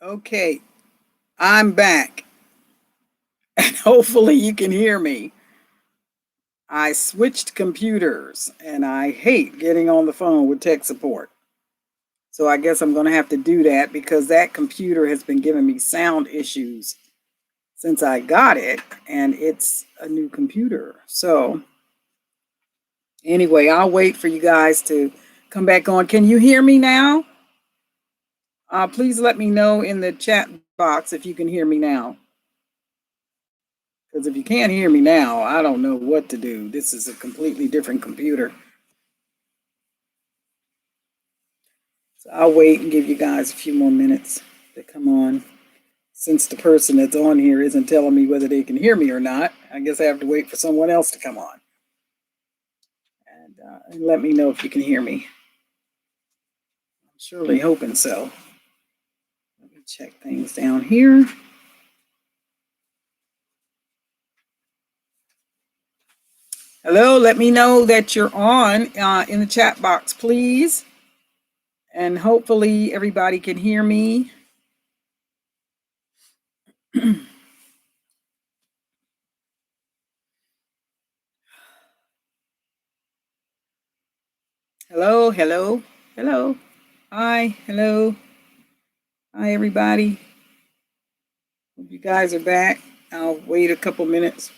Okay, I'm back and hopefully you can hear me. I switched computers and I hate getting on the phone with tech support. So I guess I'm going to have to do that because that computer has been giving me sound issues since I got it and it's a new computer. So anyway, I'll wait for you guys to come back on. Can you hear me now? Please let me know in the chat box if you can hear me now. Because if you can't hear me now, I don't know what to do. This is a completely different computer. So I'll wait and give you guys a few more minutes to come on. Since the person that's on here isn't telling me whether they can hear me or not, I guess I have to wait for someone else to come on. And let me know if you can hear me. I'm surely hoping so. Let me check things down here. Hello, let me know that you're on in the chat box, please. And hopefully everybody can hear me. Hello, hello, hello. Hi, hello. Hi, everybody. Hope you guys are back. I'll wait a couple minutes.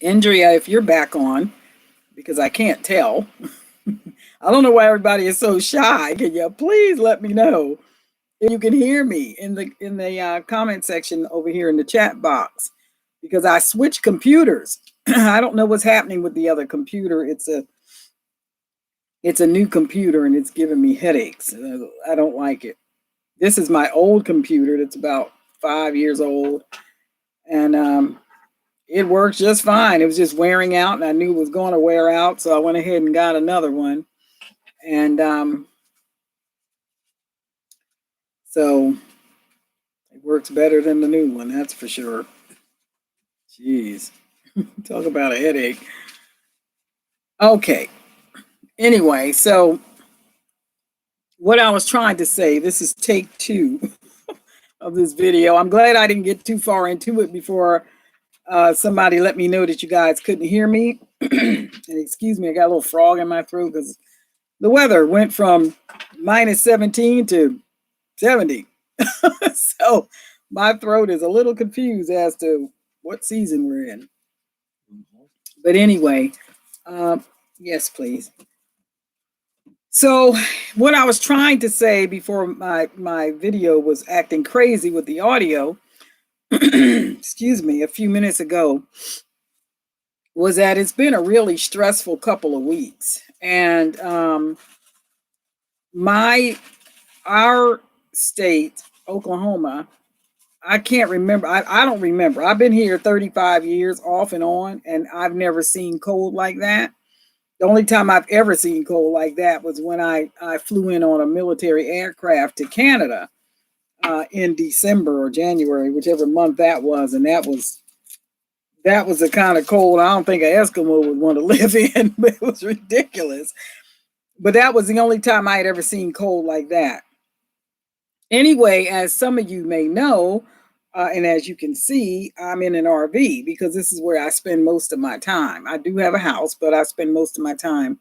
Andrea, if you're back on, because I can't tell. I don't know why everybody is so shy. Can you please let me know if you can hear me in the comment section over here in the chat box? Because I switched computers. I don't know what's happening with the other computer. It's a new computer and it's giving me headaches. I don't like it. This is my old computer that's about 5 years old, and it works just fine. It was just wearing out, and I knew it was going to wear out, so I went ahead and got another one. And so it works better than the new one, that's for sure. Jeez, talk about a headache. Okay. Anyway, so what I was trying to say, this is take 2 of this video. I'm glad I didn't get too far into it before somebody let me know that you guys couldn't hear me. And excuse me, I got a little frog in my throat because the weather went from minus 17 to 70. So my throat is a little confused as to what season we're in. But anyway, yes, please. So what I was trying to say before my video was acting crazy with the audio, excuse me, a few minutes ago, was that it's been a really stressful couple of weeks. And our state, Oklahoma, I can't remember. I don't remember. I've been here 35 years off and on, and I've never seen cold like that. The only time I've ever seen cold like that was when I flew in on a military aircraft to Canada in December or January, whichever month that was, and that was the kind of cold I don't think an Eskimo would want to live in. But it was ridiculous. But that was the only time I had ever seen cold like that. Anyway, as some of you may know, and as you can see, I'm in an RV because this is where I spend most of my time. I do have a house, but I spend most of my time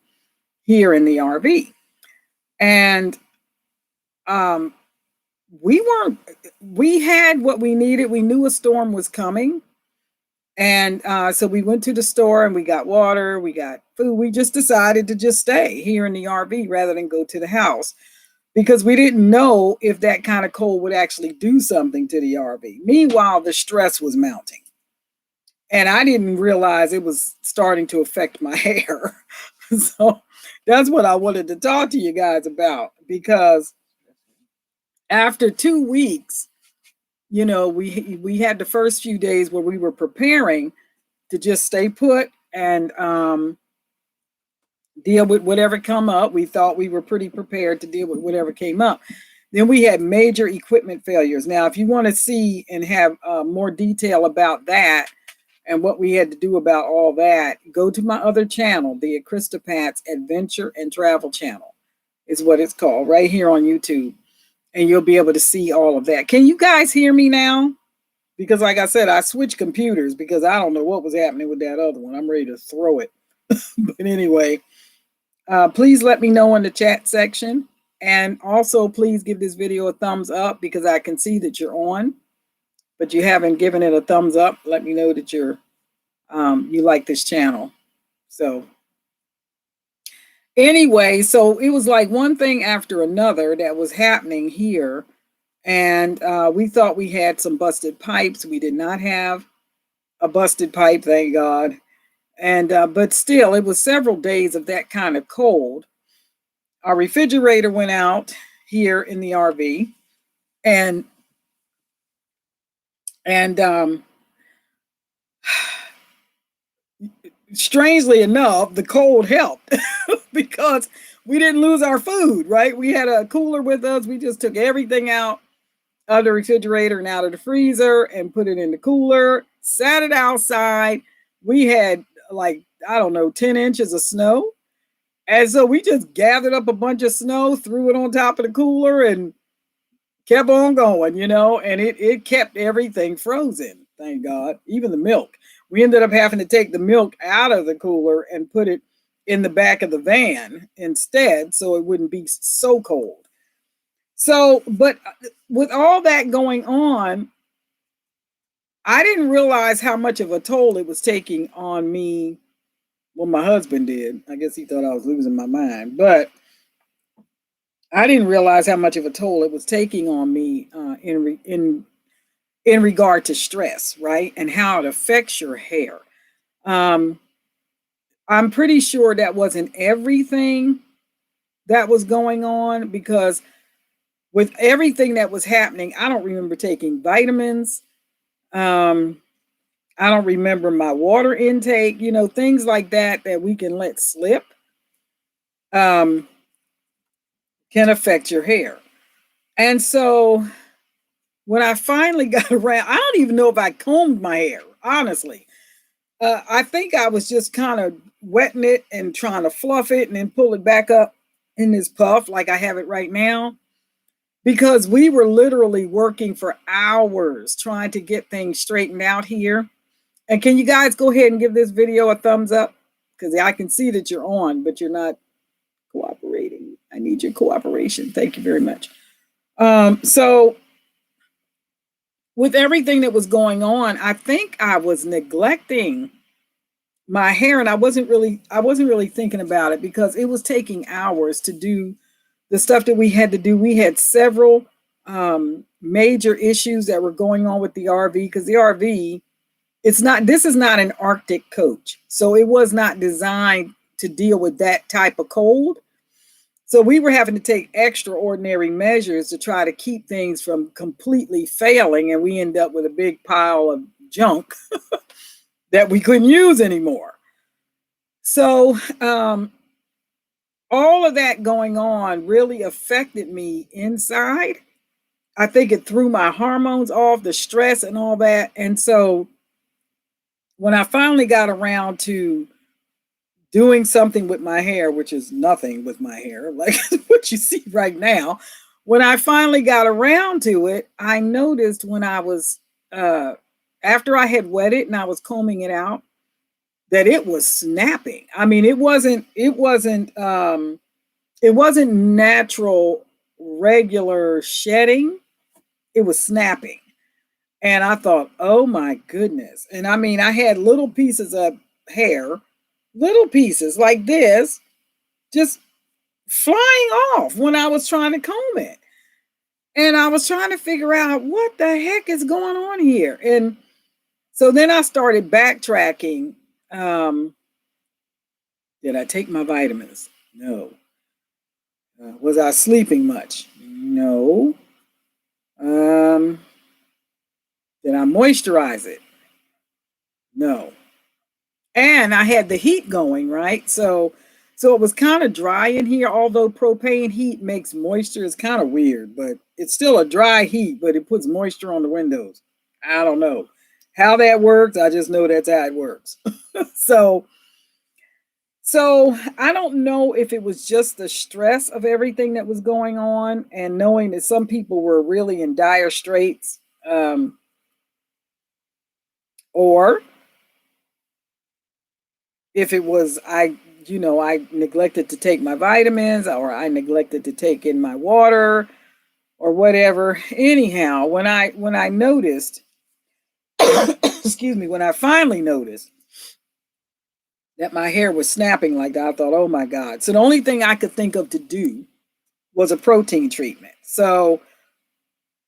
here in the RV. And we had what we needed. We knew a storm was coming. And so we went to the store and we got water, we got food. We just decided to just stay here in the RV rather than go to the house, because we didn't know if that kind of cold would actually do something to the RV. Meanwhile, the stress was mounting. And I didn't realize it was starting to affect my hair. So that's what I wanted to talk to you guys about, because after 2 weeks, you know, we had the first few days where we were preparing to just stay put and deal with whatever come up. We thought we were pretty prepared to deal with whatever came up. Then we had major equipment failures. Now, if you want to see and have more detail about that, and what we had to do about all that, go to my other channel, the Krista Pat's Adventure and Travel channel, is what it's called, right here on YouTube. And you'll be able to see all of that. Can you guys hear me now? Because, like I said, I switched computers because I don't know what was happening with that other one. I'm ready to throw it. But anyway, please let me know in the chat section. And also, please give this video a thumbs up because I can see that you're on, but you haven't given it a thumbs up. Let me know that you like this channel. So anyway, so it was like one thing after another that was happening here. And we thought we had some busted pipes. We did not have a busted pipe, thank God. And but still, it was several days of that kind of cold. Our refrigerator went out here in the RV, and strangely enough, the cold helped because we didn't lose our food, right? We had a cooler with us. We just took everything out of the refrigerator and out of the freezer and put it in the cooler, sat it outside. We had like, I don't know, 10 inches of snow. And so we just gathered up a bunch of snow, threw it on top of the cooler, and kept on going, you know, and it kept everything frozen, thank God, even the milk. We ended up having to take the milk out of the cooler and put it in the back of the van instead so it wouldn't be so cold. So, but with all that going on, I didn't realize how much of a toll it was taking on me. Well, my husband did. I guess he thought I was losing my mind, but I didn't realize how much of a toll it was taking on me in regard to stress, right? And how it affects your hair. I'm pretty sure that wasn't everything that was going on, because with everything that was happening, I don't remember taking vitamins. I don't remember my water intake, you know, things like that that we can let slip can affect your hair. And so when I finally got around, I don't even know if I combed my hair, honestly. I think I was just kind of wetting it and trying to fluff it and then pull it back up in this puff like I have it right now, because we were literally working for hours trying to get things straightened out here. And can you guys go ahead and give this video a thumbs up? Because I can see that you're on, but you're not cooperating. I need your cooperation. Thank you very much. So with everything that was going on, I think I was neglecting my hair, and I wasn't really thinking about it because it was taking hours to do the stuff that we had to do. We had several major issues that were going on with the RV, because the RV, this is not an Arctic coach. So it was not designed to deal with that type of cold. So we were having to take extraordinary measures to try to keep things from completely failing. And we end up with a big pile of junk that we couldn't use anymore. So all of that going on really affected me inside. I think it threw my hormones off, the stress and all that. And so when I finally got around to doing something with my hair, which is nothing with my hair, like what you see right now, when I finally got around to it, I noticed when I was, after I had wet it and I was combing it out, that it was snapping. I mean, it wasn't natural, regular shedding. It was snapping. And I thought, oh my goodness. And I mean, I had little pieces of hair, little pieces like this, just flying off when I was trying to comb it. And I was trying to figure out what the heck is going on here. And so then I started backtracking. Did I take my vitamins? No. Was I sleeping much? No. Did I moisturize it? No. And I had the heat going, right? So it was kind of dry in here, although propane heat makes moisture. It's kind of weird, but it's still a dry heat, but it puts moisture on the windows. I don't know. How that works, I just know that's how it works. so so I don't know if it was just the stress of everything that was going on and knowing that some people were really in dire straits, or if it was I neglected to take my vitamins or I neglected to take in my water or whatever. Anyhow, when I noticed, excuse me, when I finally noticed that my hair was snapping like that, I thought, oh my God. So the only thing I could think of to do was a protein treatment. So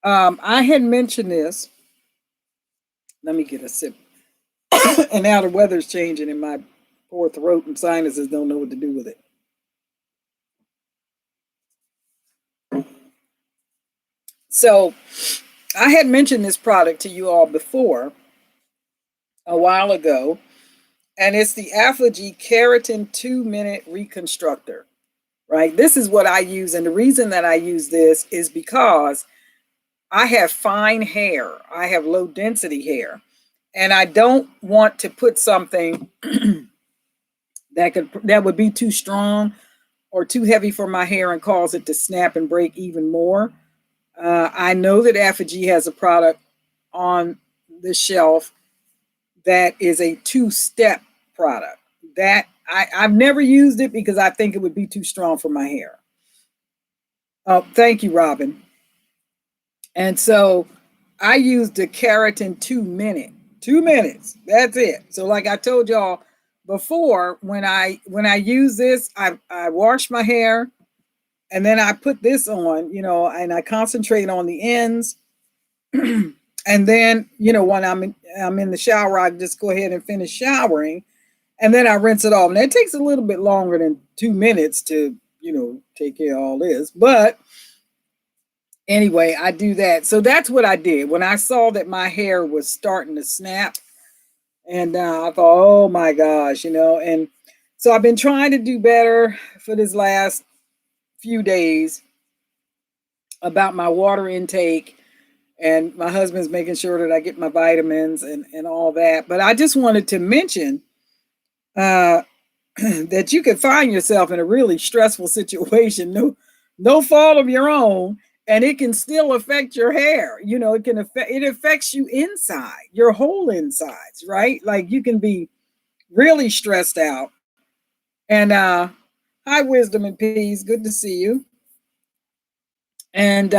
I had mentioned this. Let me get a sip. And now the weather's changing and my poor throat and sinuses don't know what to do with it. So I had mentioned this product to you all before a while ago, and it's the Aflagy Keratin 2-minute reconstructor, right? This is what I use. And the reason that I use this is because I have fine hair. I have low density hair. And I don't want to put something that would be too strong or too heavy for my hair and cause it to snap and break even more. I know that Aflagy has a product on the shelf that is a 2-step product. That I've never used it because I think it would be too strong for my hair. Oh, thank you, Robin. And so I used the Keratin 2-minute. 2 minutes. That's it. So like I told y'all before, when I use this, I wash my hair and then I put this on, and I concentrate on the ends. And then, when I'm in the shower, I just go ahead and finish showering, and then I rinse it off. And it takes a little bit longer than 2 minutes to, take care of all this. But anyway, I do that. So that's what I did when I saw that my hair was starting to snap. And I thought, oh my gosh, and so I've been trying to do better for this last few days about my water intake. And my husband's making sure that I get my vitamins and all that. But I just wanted to mention that you can find yourself in a really stressful situation, no fault of your own, and it can still affect your hair. It affects you inside, your whole insides, right? Like you can be really stressed out. And hi, Wisdom and Peace, good to see you. And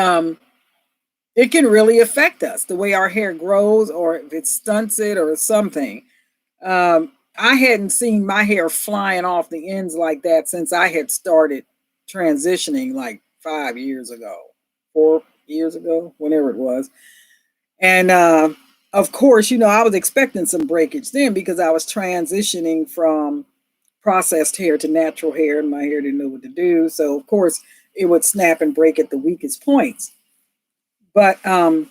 it can really affect us, the way our hair grows, or if it stunts it or something. I hadn't seen my hair flying off the ends like that since I had started transitioning like 5 years ago, 4 years ago, whenever it was. And of course, I was expecting some breakage then because I was transitioning from processed hair to natural hair, and my hair didn't know what to do. So, of course, it would snap and break at the weakest points. But and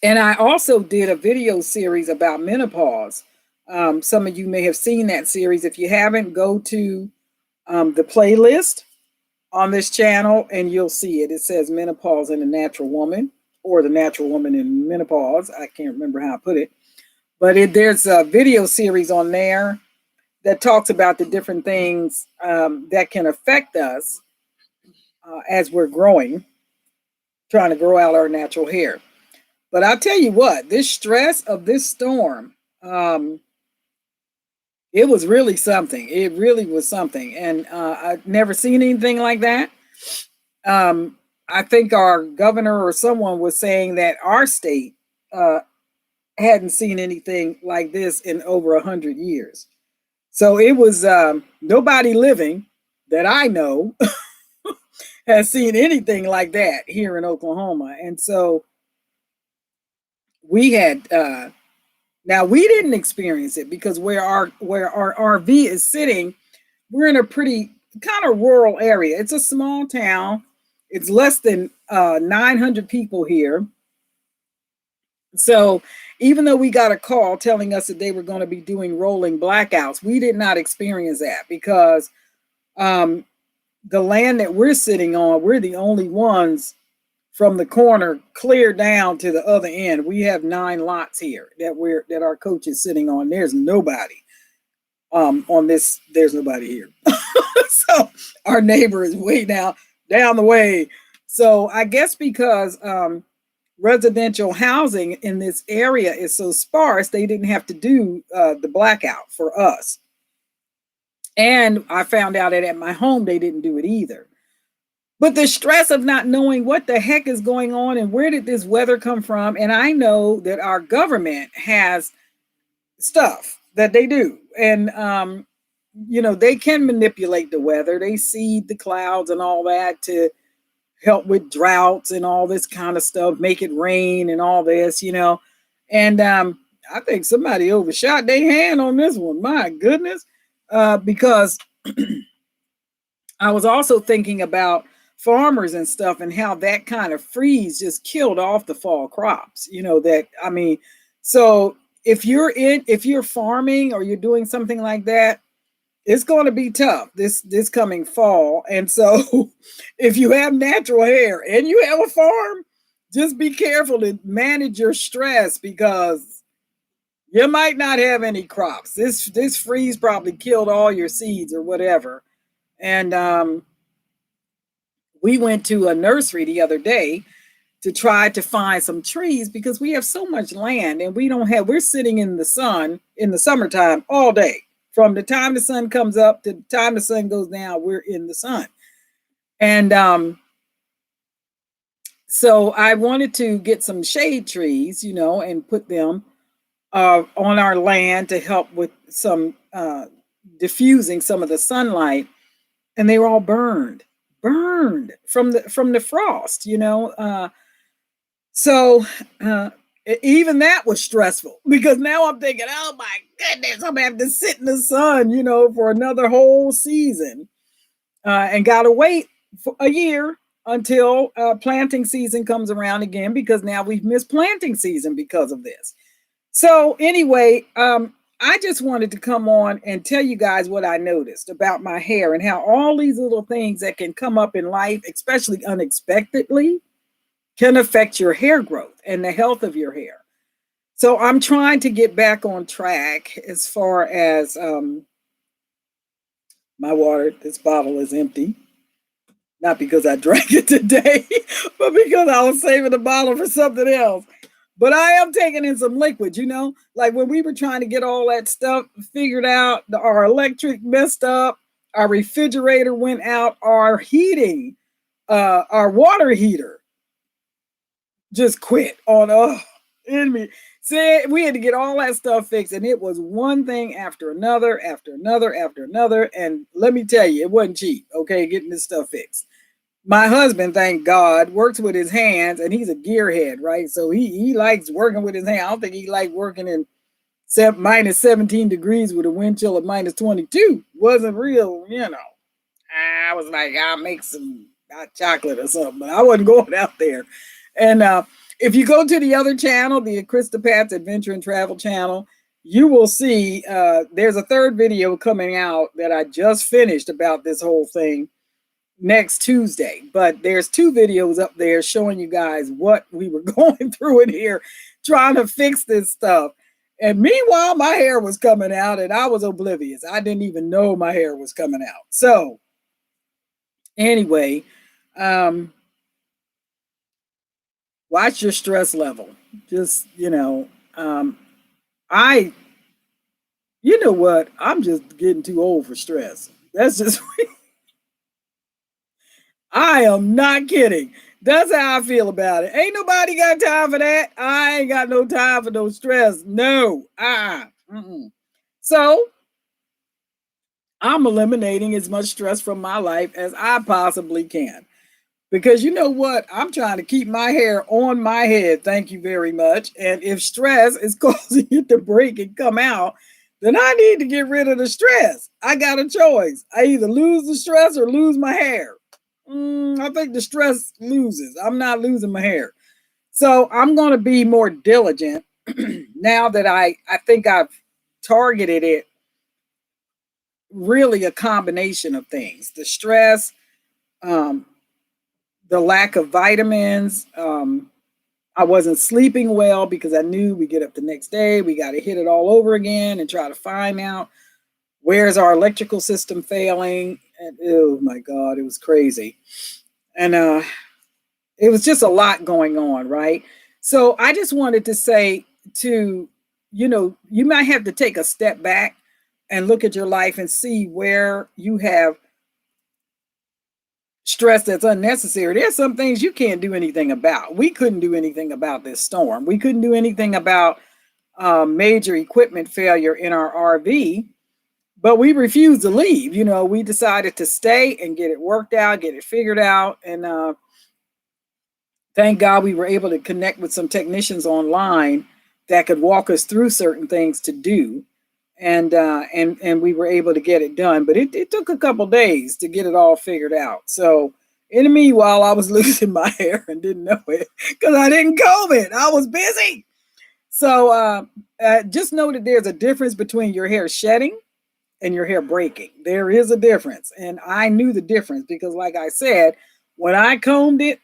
I also did a video series about menopause. Some of you may have seen that series. If you haven't, go to the playlist on this channel and you'll see it. It says Menopause in a Natural Woman, or The Natural Woman in Menopause. I can't remember how I put it. But there's a video series on there that talks about the different things that can affect us as we're growing, trying to grow out our natural hair. But I'll tell you what, this stress of this storm, it was really something. It really was something. And I've never seen anything like that. I think our governor or someone was saying that our state hadn't seen anything like this in over 100 years. So it was nobody living that I know has seen anything like that here in Oklahoma. And so we had now we didn't experience it because where our RV is sitting, we're in a pretty kind of rural area. It's a small town. It's less than 900 people here. So even though we got a call telling us that they were going to be doing rolling blackouts, we did not experience that because the land that we're sitting on, we're the only ones from the corner clear down to the other end. We have 9 lots here that our coach is sitting on. There's nobody on this. There's nobody here. So our neighbor is way down the way. So I guess because residential housing in this area is so sparse, they didn't have to do the blackout for us. And I found out that at my home, they didn't do it either. But the stress of not knowing what the heck is going on and where did this weather come from. And I know that our government has stuff that they do. And, they can manipulate the weather. They seed the clouds and all that to help with droughts and all this kind of stuff, make it rain and all this, And I think somebody overshot their hand on this one. My goodness. Because I was also thinking about farmers and stuff and how that kind of freeze just killed off the fall crops. So if you're farming or you're doing something like that, it's going to be tough this coming fall. And so if you have natural hair and you have a farm, just be careful to manage your stress because you might not have any crops. This freeze probably killed all your seeds or whatever. And we went to a nursery the other day to try to find some trees because we have so much land and we're sitting in the sun in the summertime all day. From the time the sun comes up to the time the sun goes down, we're in the sun. And so I wanted to get some shade trees, and put them on our land to help with some diffusing some of the sunlight. And they were all burned from the frost, So even that was stressful because now I'm thinking, oh my goodness, I'm gonna have to sit in the sun, for another whole season, and gotta wait for a year until planting season comes around again because now we've missed planting season because of this. So anyway, I just wanted to come on and tell you guys what I noticed about my hair and how all these little things that can come up in life, especially unexpectedly, can affect your hair growth and the health of your hair. So I'm trying to get back on track as far as my water. This bottle is empty. Not because I drank it today, but because I was saving the bottle for something else. But I am taking in some liquid, like when we were trying to get all that stuff figured out, our electric messed up, our refrigerator went out, our heating, our water heater just quit on in me. See, we had to get all that stuff fixed, and it was one thing after another, after another, after another. And let me tell you, it wasn't cheap, okay, getting this stuff fixed. My husband, thank God, works with his hands, and he's a gearhead, right? So he likes working with his hand. I don't think he liked working in minus 17 degrees with a wind chill of minus 22. Wasn't real, I was like, I'll make some hot chocolate or something, but I wasn't going out there. And if you go to the other channel, the Krista Pat's Adventure and Travel channel, you will see there's a third video coming out that I just finished about this whole thing next Tuesday. But there's 2 videos up there showing you guys what we were going through in here trying to fix this stuff. And meanwhile, my hair was coming out and I was oblivious. I didn't even know my hair was coming out. So anyway, watch your stress level. Just, you know what? I'm just getting too old for stress. That's just, I am not kidding. That's how I feel about it. Ain't nobody got time for that. I ain't got no time for no stress. No. So I'm eliminating as much stress from my life as I possibly can. Because you know what? I'm trying to keep my hair on my head. Thank you very much. And if stress is causing it to break and come out, then I need to get rid of the stress. I got a choice. I either lose the stress or lose my hair. I think the stress loses. I'm not losing my hair. So I'm going to be more diligent now that I think I've targeted it. Really a combination of things. The stress, the lack of vitamins. I wasn't sleeping well because I knew we get up the next day, we got to hit it all over again and try to find out where's our electrical system failing. And oh my God, it was crazy. And it was just a lot going on, right? So I just wanted to say to, you might have to take a step back and look at your life and see where you have stress that's unnecessary. There's some things you can't do anything about. We couldn't do anything about this storm. We couldn't do anything about major equipment failure in our RV, but we refused to leave. We decided to stay and get it worked out, get it figured out. And thank God we were able to connect with some technicians online that could walk us through certain things to do. And we were able to get it done. But it took a couple days to get it all figured out. So in the meanwhile, I was losing my hair and didn't know it because I didn't comb it. I was busy. So just know that there's a difference between your hair shedding and your hair breaking. There is a difference. And I knew the difference because, like I said, when I combed it,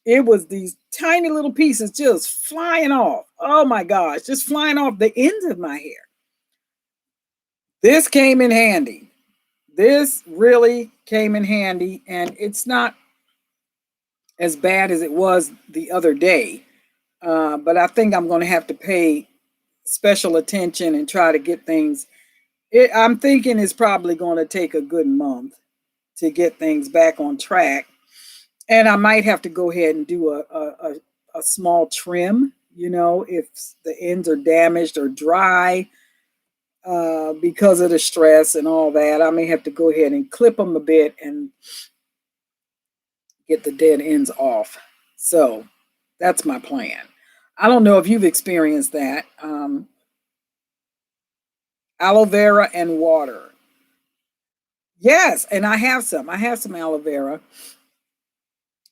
it was these tiny little pieces just flying off. Oh my gosh, just flying off the ends of my hair. This came in handy. This really came in handy, and it's not as bad as it was the other day. But I think I'm going to have to pay special attention and try to get things. I'm thinking it's probably going to take a good month to get things back on track. And I might have to go ahead and do a small trim, if the ends are damaged or dry because of the stress and all that. I may have to go ahead and clip them a bit and get the dead ends off. So that's my plan. I don't know if you've experienced that. Aloe vera and water. Yes, and I have some. I have some aloe vera.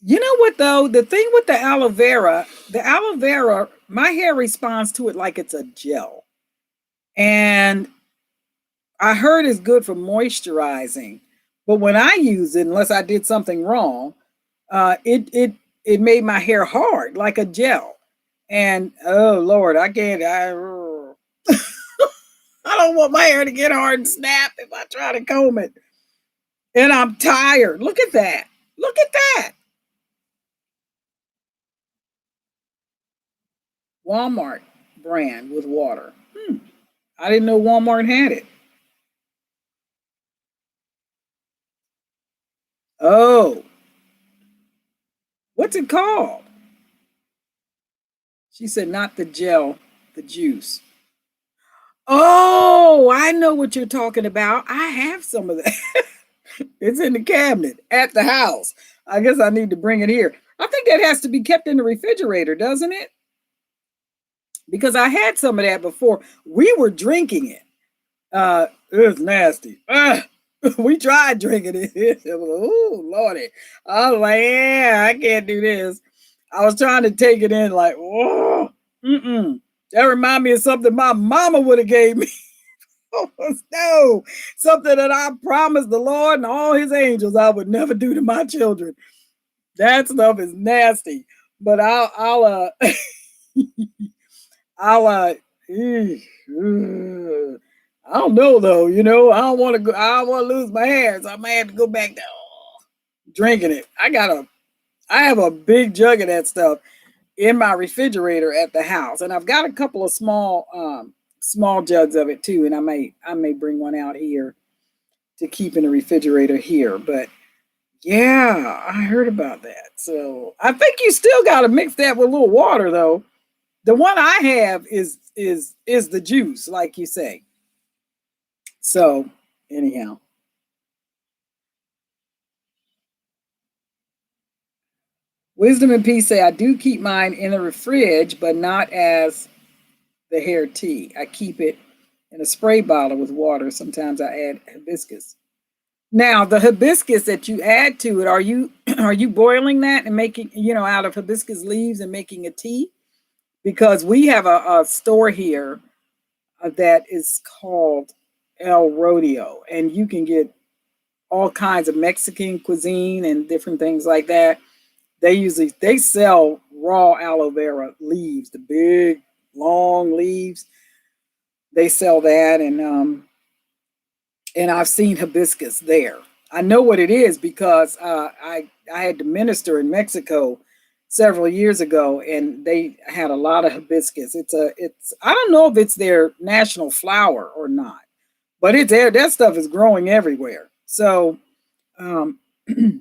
You know what though? The thing with the aloe vera, my hair responds to it like it's a gel. And I heard it's good for moisturizing. But when I use it, unless I did something wrong, it made my hair hard like a gel. And oh Lord, I can't. I don't want my hair to get hard and snap if I try to comb it. And I'm tired. Look at that. Look at that. Walmart brand with water. I didn't know Walmart had it. Oh, what's it called? She said, not the gel, the juice. Oh, I know what you're talking about. I have some of that. It's in the cabinet at the house. I guess I need to bring it here. I think that has to be kept in the refrigerator, doesn't it? Because I had some of that before. We were drinking it. It was nasty. We tried drinking it. It was, oh, Lordy. I was like, yeah, I can't do this. I was trying to take it in like, oh, that reminded me of something my mama would have gave me. No, something that I promised the Lord and all his angels I would never do to my children. That stuff is nasty. But I'll I don't know though, I don't want to go, I don't want to lose my hair, so I might have to go back to drinking it. I have a big jug of that stuff in my refrigerator at the house, and I've got a couple of small jugs of it too, and I may bring one out here to keep in the refrigerator here. But yeah, I heard about that. So I think you still got to mix that with a little water though. The one I have is the juice, like you say. So anyhow, Wisdom and Peace say I do keep mine in the fridge, but not as the hair tea. I keep it in a spray bottle with water. Sometimes I add hibiscus. Now, the hibiscus that you add to it, are you are you boiling that and making, out of hibiscus leaves and making a tea? Because we have a store here that is called El Rodeo, and you can get all kinds of Mexican cuisine and different things like that. They sell raw aloe vera leaves, the big long leaves. They sell that, and I've seen hibiscus there. I know what it is because I had to minister in Mexico several years ago, and they had a lot of hibiscus. It's I don't know if it's their national flower or not, but it's there. That stuff is growing everywhere. So um, she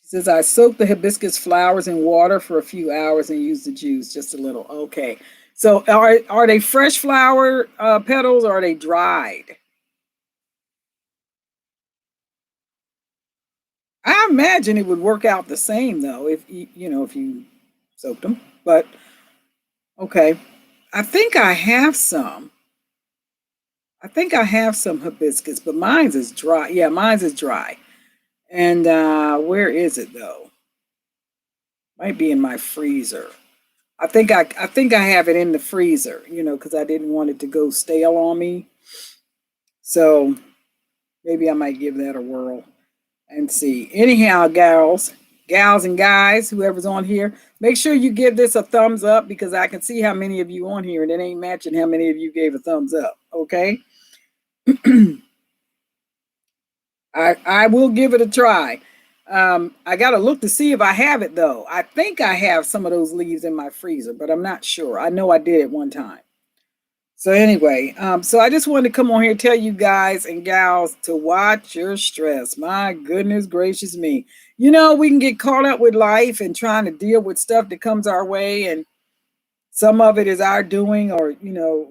says I soak the hibiscus flowers in water for a few hours and use the juice just a little. Okay. So are they fresh flower petals or are they dried? I imagine it would work out the same though if if you soaked them. But okay, I think I have some. I think I have some hibiscus, but mine's is dry. Yeah, mine's is dry. And where is it though? Might be in my freezer. I think I have it in the freezer. Because I didn't want it to go stale on me. So maybe I might give that a whirl and see. Anyhow, gals and guys, whoever's on here, make sure you give this a thumbs up because I can see how many of you on here and it ain't matching how many of you gave a thumbs up. Okay. I will give it a try. I got to look to see if I have it though. I think I have some of those leaves in my freezer, but I'm not sure. I know I did it one time. So anyway, so I just wanted to come on here and tell you guys and gals to watch your stress. My goodness gracious me. We can get caught up with life and trying to deal with stuff that comes our way, and some of it is our doing or,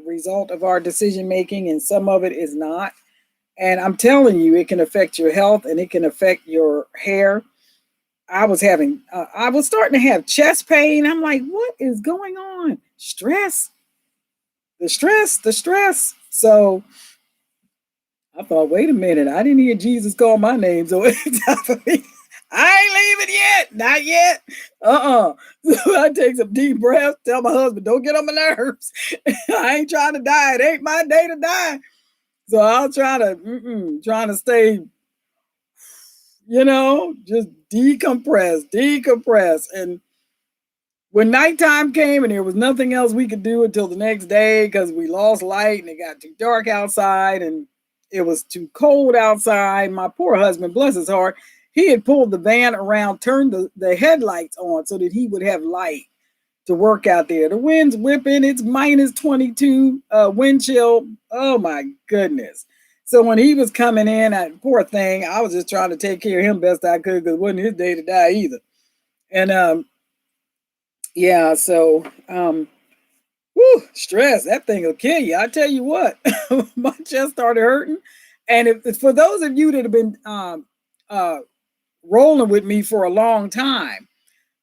result of our decision making, and some of it is not. And I'm telling you, it can affect your health and it can affect your hair. I was starting to have chest pain. I'm like, what is going on? Stress, the stress. So I thought, wait a minute, I didn't hear Jesus call my name. So it's time for me. I ain't leaving yet. Not yet. So I take some deep breaths, tell my husband, don't get on my nerves. I ain't trying to die. It ain't my day to die. So I'll trying to stay, just decompress. And when nighttime came and there was nothing else we could do until the next day because we lost light and it got too dark outside and it was too cold outside, my poor husband, bless his heart, he had pulled the van around, turned the headlights on so that he would have light to work out there. The wind's whipping. It's minus 22 wind chill. Oh my goodness. So when he was coming in, poor thing, I was just trying to take care of him best I could because it wasn't his day to die either. And yeah, so stress, that thing will kill you. I tell you what, my chest started hurting. And if for those of you that have been rolling with me for a long time,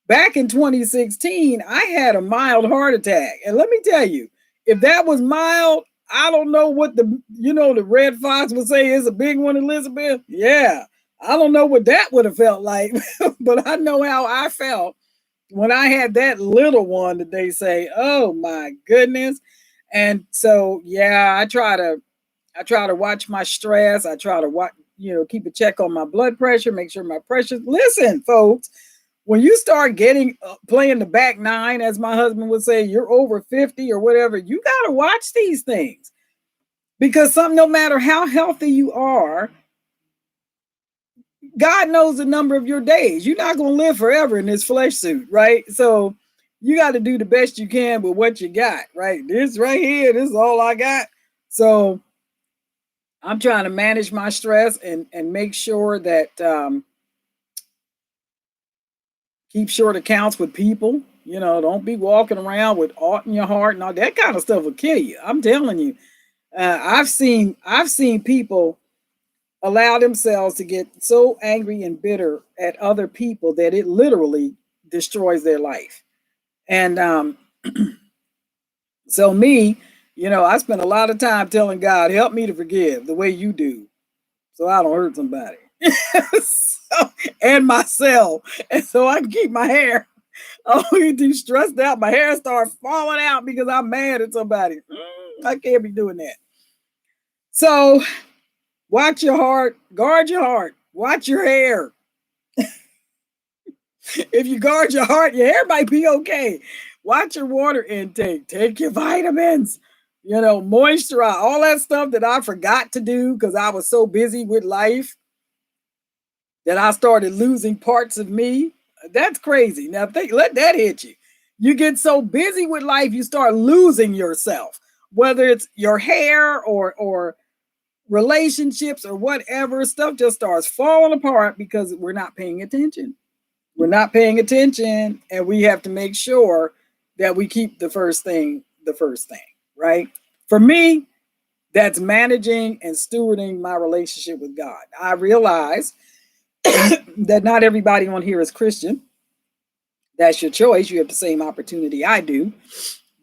back in 2016, I had a mild heart attack. And let me tell you, if that was mild, I don't know what the Red Fox would say is a big one, Elizabeth. Yeah, I don't know what that would have felt like, but I know how I felt when I had that little one that they say, oh my goodness. And so, yeah, I try to watch my stress. I try to watch, keep a check on my blood pressure, make sure my pressure. Listen, folks, when you start playing the back nine, as my husband would say, you're over 50 or whatever, you got to watch these things because no matter how healthy you are, God knows the number of your days. You're not going to live forever in this flesh suit, right? So you got to do the best you can with what you got, right? This right here, this is all I got. So I'm trying to manage my stress and make sure that keep short accounts with people. Don't be walking around with aught in your heart and all that kind of stuff will kill you. I'm telling you. I've seen people allow themselves to get so angry and bitter at other people that it literally destroys their life. And so me, I spend a lot of time telling God, help me to forgive the way you do, so I don't hurt somebody. And myself. And so I can keep my hair. Oh, you too stressed out. My hair starts falling out because I'm mad at somebody. I can't be doing that. So watch your heart, guard your heart. Watch your hair. If you guard your heart, your hair might be okay. Watch your water intake. Take your vitamins. Moisturize. All that stuff that I forgot to do because I was so busy with life that I started losing parts of me. That's crazy. Now let that hit you. You get so busy with life, you start losing yourself. Whether it's your hair or relationships or whatever, stuff just starts falling apart because we're not paying attention. We're not paying attention, and we have to make sure that we keep the first thing, right? For me, that's managing and stewarding my relationship with God. I realize that not everybody on here is Christian. That's your choice. You have the same opportunity I do.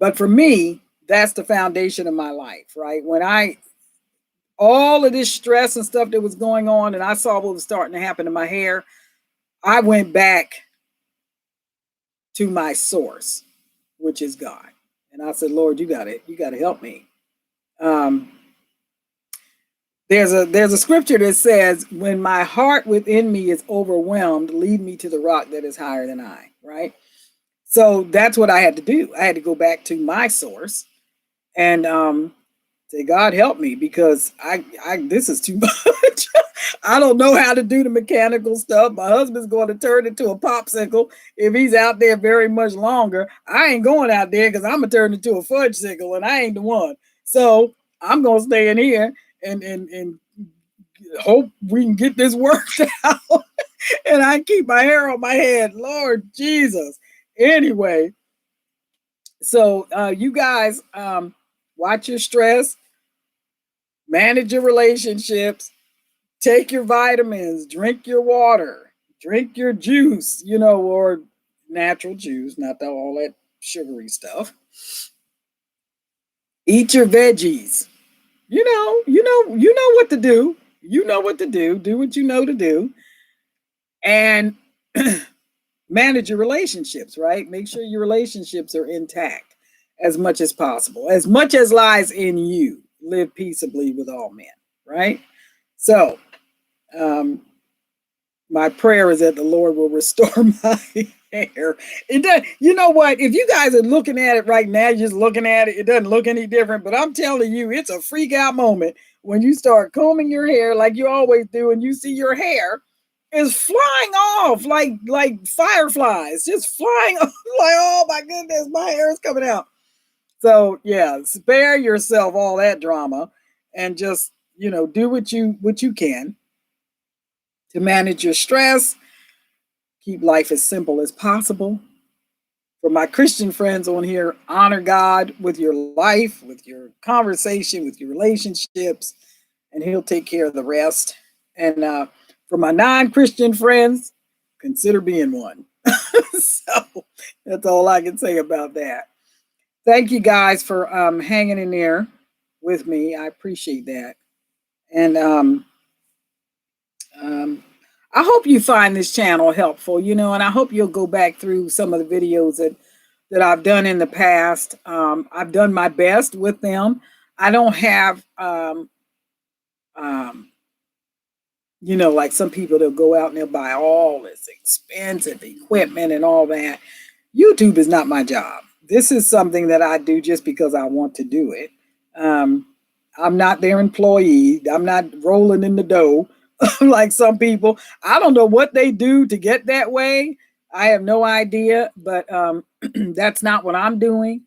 But for me, that's the foundation of my life, right? All of this stress and stuff that was going on, and I saw what was starting to happen to my hair, I went back to my source, which is God. And I said, Lord, you got to help me. There's a scripture that says, when my heart within me is overwhelmed, lead me to the rock that is higher than I, right? So that's what I had to do. I had to go back to my source and say, God, help me, because I this is too much. I don't know how to do the mechanical stuff. My husband's going to turn into a popsicle if he's out there very much longer. I ain't going out there because I'm going to turn into a fudge sickle, and I ain't the one. So I'm going to stay in here and hope we can get this worked out. And I keep my hair on my head. Lord Jesus. Anyway, so you guys, watch your stress, manage your relationships, take your vitamins, drink your water, drink your juice, or natural juice, not all that sugary stuff. Eat your veggies. You know what to do. You know what to do. Do what you know to do. And manage your relationships, right? Make sure your relationships are intact as much as possible. As much as lies in you, live peaceably with all men, right? So, my prayer is that the Lord will restore my hair. It does. You know what? If you guys are looking at it right now, just looking at it, it doesn't look any different. But I'm telling you, it's a freak out moment when you start combing your hair like you always do, and you see your hair is flying off like fireflies, just flying off. Like, oh my goodness, my hair is coming out. So yeah, spare yourself all that drama and just do what you can to manage your stress, keep life as simple as possible. For my Christian friends on here, honor God with your life, with your conversation, with your relationships, and He'll take care of the rest. And for my non-Christian friends, consider being one. So that's all I can say about that. Thank you guys for hanging in there with me. I appreciate that. And I hope you find this channel helpful, and I hope you'll go back through some of the videos that I've done in the past. I've done my best with them. I don't have, like some people, they'll go out and they'll buy all this expensive equipment and all that. YouTube is not my job. This is something that I do just because I want to do it. I'm not their employee. I'm not rolling in the dough like some people. I don't know what they do to get that way. I have no idea, but that's not what I'm doing.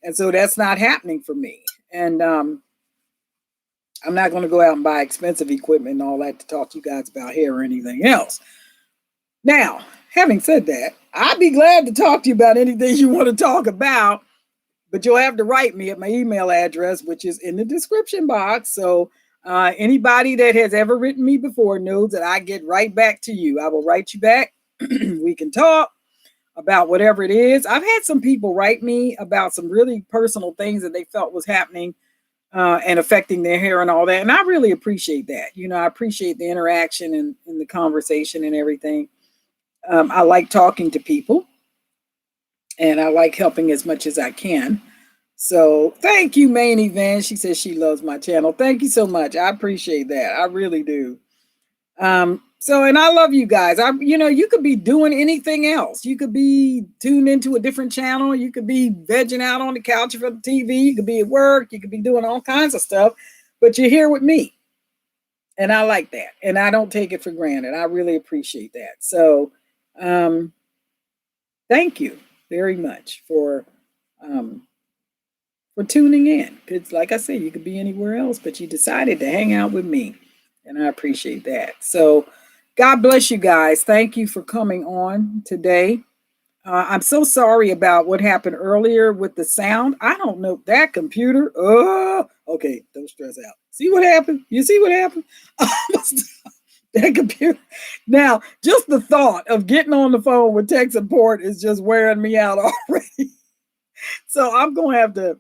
And so that's not happening for me. And I'm not going to go out and buy expensive equipment and all that to talk to you guys about hair or anything else. Now, having said that, I'd be glad to talk to you about anything you want to talk about, but you'll have to write me at my email address, which is in the description box. So anybody that has ever written me before knows that I get right back to you. I will write you back. We can talk about whatever it is. I've had some people write me about some really personal things that they felt was happening and affecting their hair and all that. And I really appreciate that. I appreciate the interaction and the conversation and everything. I like talking to people, and I like helping as much as I can. So thank you, Main Event. She says she loves my channel. Thank you so much. I appreciate that. I really do. So, and I love you guys. You could be doing anything else. You could be tuned into a different channel. You could be vegging out on the couch for the TV. You could be at work. You could be doing all kinds of stuff, but you're here with me. And I like that. And I don't take it for granted. I really appreciate that. So, thank you very much for tuning in. Because, like I said, you could be anywhere else, but you decided to hang out with me. And I appreciate that. So, God bless you guys. Thank you for coming on today. I'm so sorry about what happened earlier with the sound. I don't know that computer. Oh, okay. Don't stress out. See what happened? You see what happened? That computer. Now, just the thought of getting on the phone with tech support is just wearing me out already. So I'm going to have to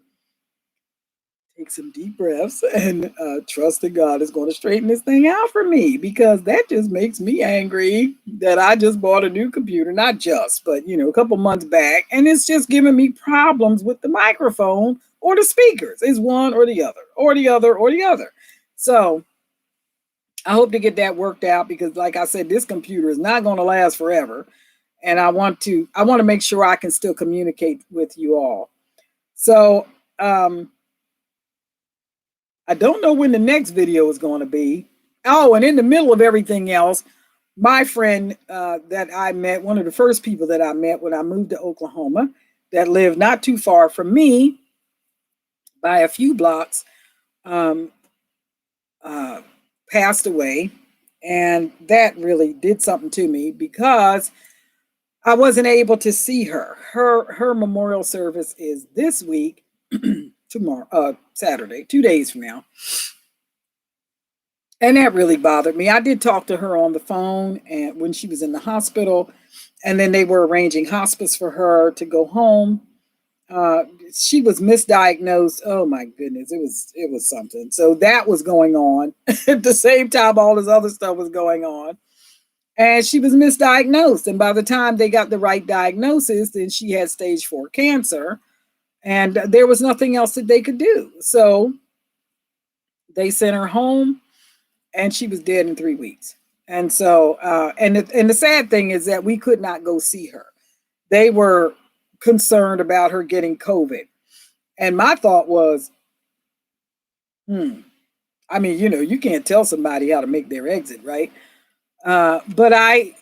take some deep breaths and trust that God is going to straighten this thing out for me, because that just makes me angry that I just bought a new computer, not just, but a couple months back, and it's just giving me problems with the microphone or the speakers. It's one or the other, or the other, or the other. So I hope to get that worked out, because like I said, this computer is not going to last forever. And I want to make sure I can still communicate with you all. So, I don't know when the next video is going to be. Oh, and in the middle of everything else, my friend that I met, one of the first people that I met when I moved to Oklahoma, that lived not too far from me by a few blocks, passed away. And that really did something to me, because I wasn't able to see her. Her memorial service is this week, tomorrow, Saturday, 2 days from now. And that really bothered me. I did talk to her on the phone and when she was in the hospital, and then they were arranging hospice for her to go home. She was misdiagnosed. Oh my goodness, it was something. So that was going on at the same time all this other stuff was going on. And she was misdiagnosed. And by the time they got the right diagnosis, then she had stage 4 cancer. And there was nothing else that they could do. So they sent her home, and she was dead in 3 weeks. And so, and the sad thing is that we could not go see her. They were concerned about her getting COVID. And my thought was, I mean, you can't tell somebody how to make their exit, right? But I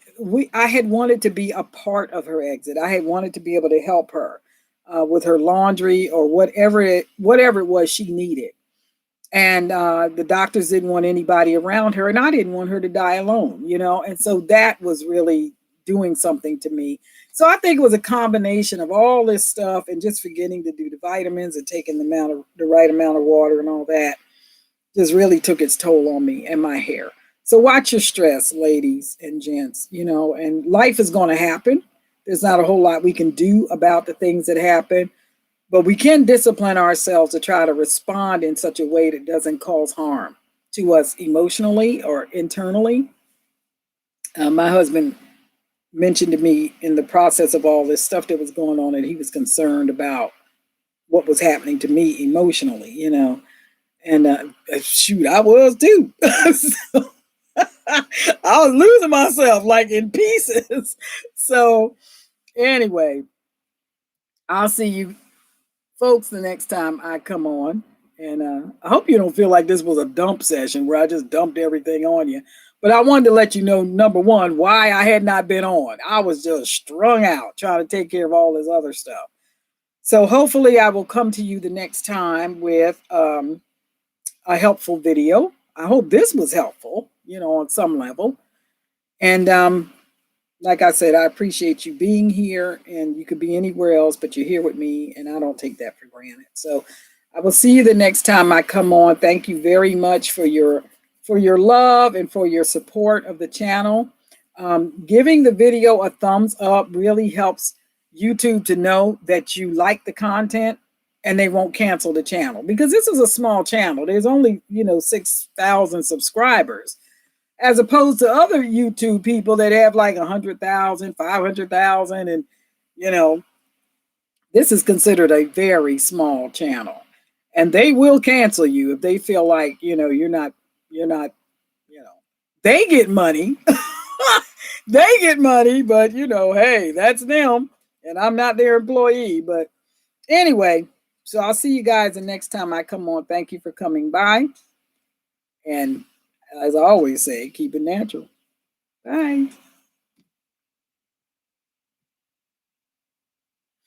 had wanted to be a part of her exit. I had wanted to be able to help her with her laundry or whatever it was she needed. And the doctors didn't want anybody around her, and I didn't want her to die alone, And so that was really doing something to me. So I think it was a combination of all this stuff and just forgetting to do the vitamins and taking the right amount of water and all that just really took its toll on me and my hair. So watch your stress, ladies and gents, and life is going to happen. There's not a whole lot we can do about the things that happen, but we can discipline ourselves to try to respond in such a way that doesn't cause harm to us emotionally or internally. My husband mentioned to me in the process of all this stuff that was going on that he was concerned about what was happening to me emotionally, and shoot, I was too. So, I was losing myself like in pieces. So anyway, I'll see you folks the next time I come on. And I hope you don't feel like this was a dump session where I just dumped everything on you. But I wanted to let you know, number one, why I had not been on. I was just strung out trying to take care of all this other stuff. So hopefully I will come to you the next time with a helpful video. I hope this was helpful, on some level. And like I said, I appreciate you being here, and you could be anywhere else, but you're here with me, and I don't take that for granted. So I will see you the next time I come on. Thank you very much for your love and for your support of the channel. Giving the video a thumbs up really helps YouTube to know that you like the content, and they won't cancel the channel, because this is a small channel. There's only, 6,000 subscribers, as opposed to other YouTube people that have like 100,000, 500,000. And, this is considered a very small channel, and they will cancel you if they feel like, you're not, they get money They get money, but you know, hey, that's them. And I'm not their employee. But anyway, so I'll see you guys the next time I come on. Thank you for coming by. And as I always say, keep it natural. Bye.